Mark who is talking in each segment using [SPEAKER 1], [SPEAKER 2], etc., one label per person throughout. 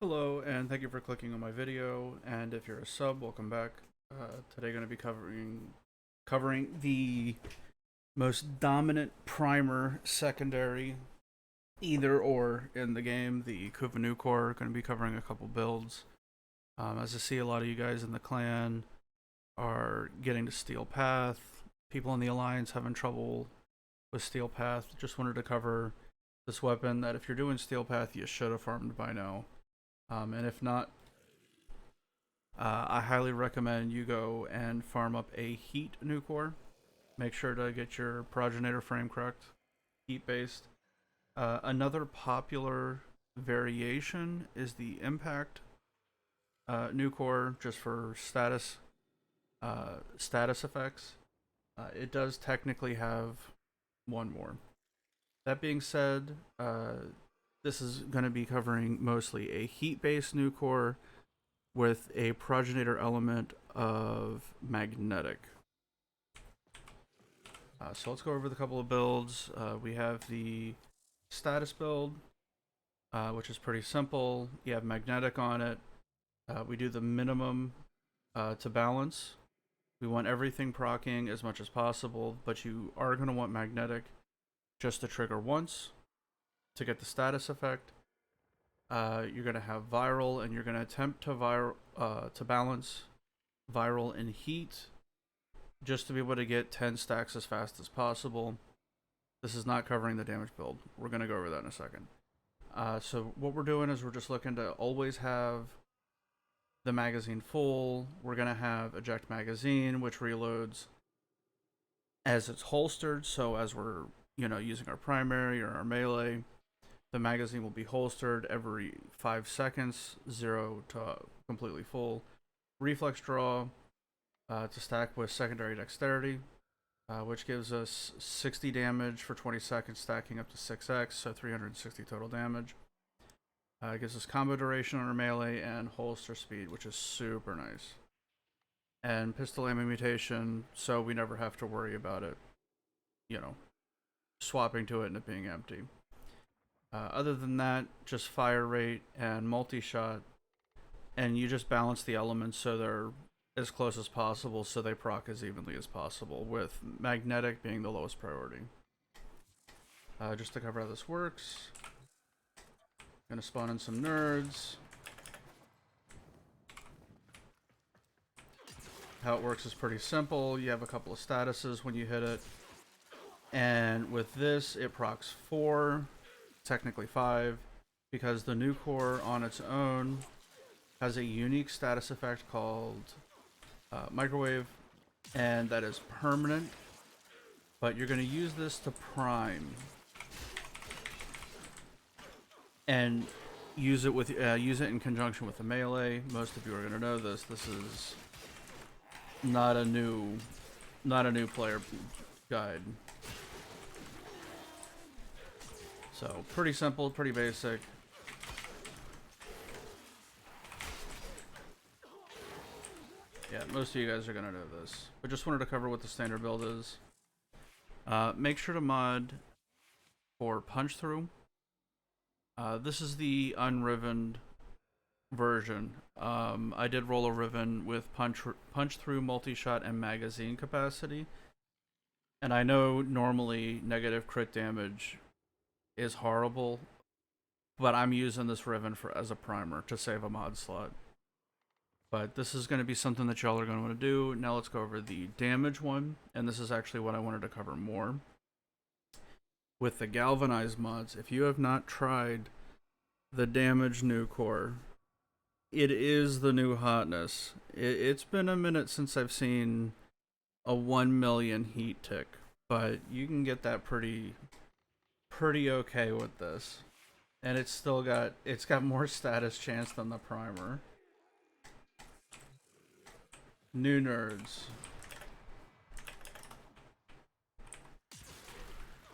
[SPEAKER 1] Hello, and thank you for clicking on my video. And if you're a sub, welcome back. Today, going to be covering the most dominant primer secondary, either or in the game, the nukor. Going to be covering a couple builds. As I see, a lot of you guys in the clan are getting to Steel Path. People in the Alliance having trouble with Steel Path. Just wanted to cover this weapon that if you're doing Steel Path, you should have farmed by now. And if not, I highly recommend you go and farm up a heat nukor. Make sure to get your progenitor frame correct, heat based. Another popular variation is the impact nukor, just for status effects. It does technically have one more. That being said, this is going to be covering mostly a heat based nukor with a progenitor element of magnetic. So let's go over the couple of builds. We have the status build, which is pretty simple. You have magnetic on it. We do the minimum to balance. We want everything proccing as much as possible, but you are going to want magnetic just to trigger once to get the status effect. You're going to have viral, and you're going to attempt to balance viral and heat just to be able to get 10 stacks as fast as possible. This is not covering the damage build. We're going to go over that in a second. So what we're doing is we're just looking to always have the magazine full. We're going to have eject magazine, which reloads as it's holstered. So as we're using our primary or our melee, the magazine will be holstered every 5 seconds, 0 to completely full. Reflex draw to stack with secondary dexterity, which gives us 60 damage for 20 seconds, stacking up to 6x, so 360 total damage. It gives us combo duration on our melee and holster speed, which is super nice. And pistol ammo mutation, so we never have to worry about it, swapping to it and it being empty. Other than that, just fire rate and multi-shot, and you just balance the elements so they're as close as possible so they proc as evenly as possible, with magnetic being the lowest priority. Just to cover how this works, gonna spawn in some nerds. How it works is pretty simple. You have a couple of statuses when you hit it, and with this it procs 4, technically 5, because the nukor on its own has a unique status effect called microwave, and that is permanent, but you're going to use this to prime and use it in conjunction with the melee. Most of you are going to know this. This is not a new player guide. So pretty simple, pretty basic. Yeah, most of you guys are gonna know this, but just wanted to cover what the standard build is. Make sure to mod for punch through. This is the unrivened version. I did roll a riven with punch through, multi-shot, and magazine capacity, and I know normally negative crit damage is horrible, but I'm using this riven as a primer to save a mod slot. But this is going to be something that y'all are going to want to do. Now let's go over the damage one, and this is actually what I wanted to cover more. With the galvanized mods, if you have not tried the damage nukor, it is the new hotness. It's been a minute since I've seen a 1 million heat tick, but you can get that pretty okay with this, and it's got more status chance than the primer. New nerds.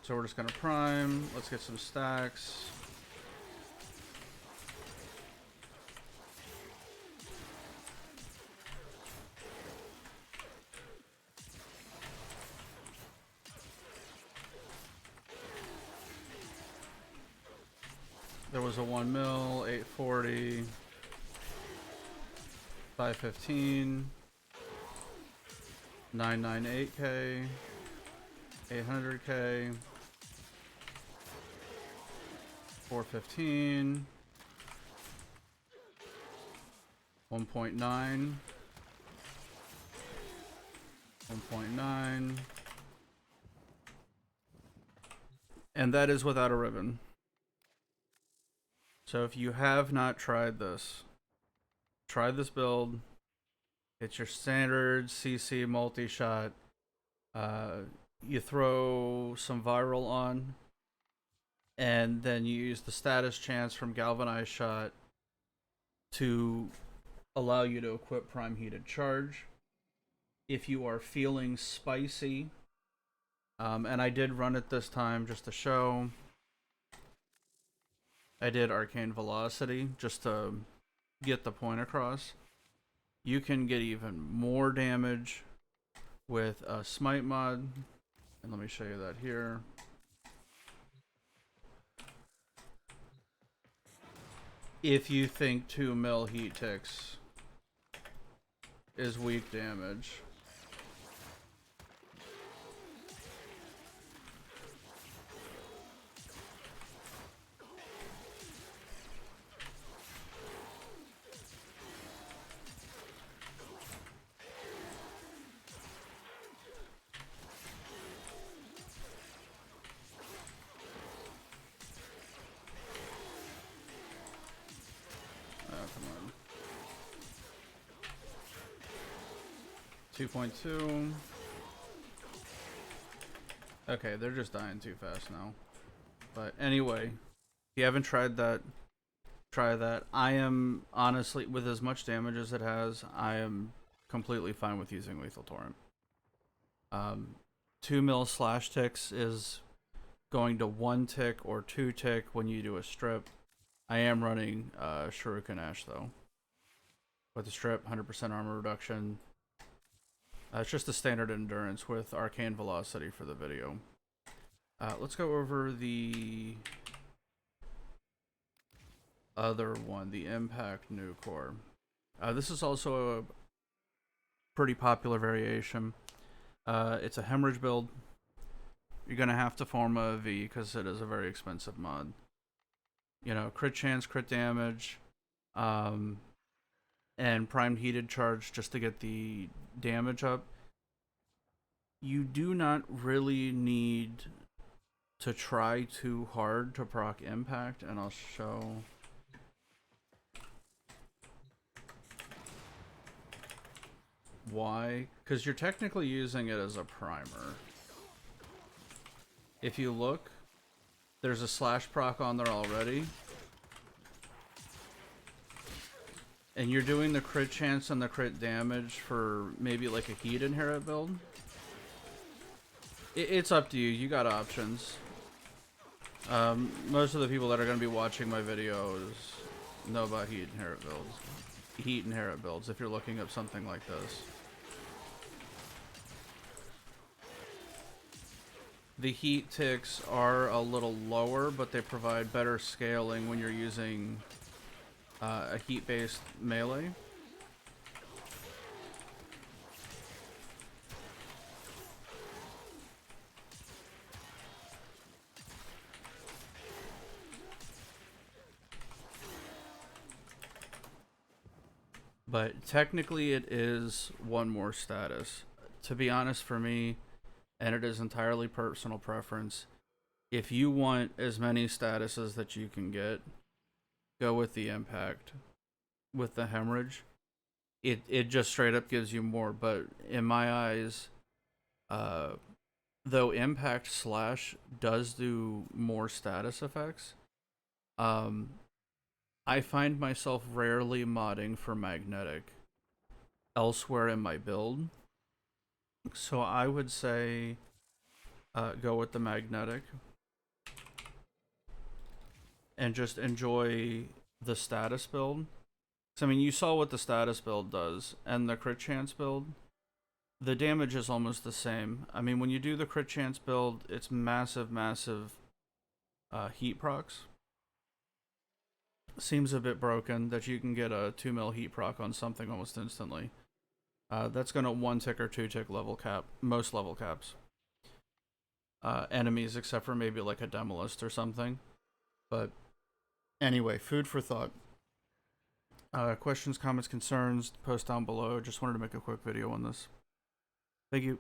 [SPEAKER 1] So we're just gonna prime. Let's get some stacks. There was a 1 mil, 840, 515, 998K, 800K, 415, 1.9, 1.9, and that is without a ribbon. So if you have not tried this, try this build. It's your standard CC multi-shot. You throw some viral on, and then you use the status chance from galvanized shot to allow you to equip prime heated charge. If you are feeling spicy, and I did run it this time just to show, I did arcane velocity just to get the point across. You can get even more damage with a smite mod, and let me show you that here. If you think 2 mil heat ticks is weak damage. Come on. 2.2. Okay, they're just dying too fast now. But anyway, if you haven't tried that, try that. I am honestly, with as much damage as it has, I am completely fine with using Lethal Torrent. 2 mil slash ticks is going to 1 tick or 2 tick when you do a strip. I am running Shuriken Ash though. With the strip, 100% armor reduction. It's just the standard endurance with arcane velocity for the video. Let's go over the other one, the impact nukor. This is also a pretty popular variation. It's a hemorrhage build. You're gonna have to form a V because it is a very expensive mod. You know, crit chance, crit damage, and primed heated charge just to get the damage up. You do not really need to try too hard to proc impact, and I'll show. Why? Because you're technically using it as a primer. If you look, there's a slash proc on there already. And you're doing the crit chance and the crit damage for maybe like a heat inherit build. It's up to you. You got options. Most of the people that are going to be watching my videos know about heat inherit builds. Heat inherit builds if you're looking up something like this. The heat ticks are a little lower, but they provide better scaling when you're using a heat-based melee. But technically it is one more status. To be honest, for me, and it is entirely personal preference, if you want as many statuses that you can get, go with the impact. With the hemorrhage, it just straight up gives you more. But in my eyes, though impact slash does do more status effects, I find myself rarely modding for magnetic elsewhere in my build. So I would say go with the magnetic and just enjoy the status build. So, I mean, you saw what the status build does and the crit chance build. The damage is almost the same. I mean, when you do the crit chance build, it's massive, massive heat procs. seems a bit broken that you can get a 2 mil heat proc on something almost instantly. That's gonna 1 tick or 2 tick level cap, most level caps. Enemies, except for maybe like a Demolist or something. But anyway, food for thought. Questions, comments, concerns, post down below. Just wanted to make a quick video on this. Thank you.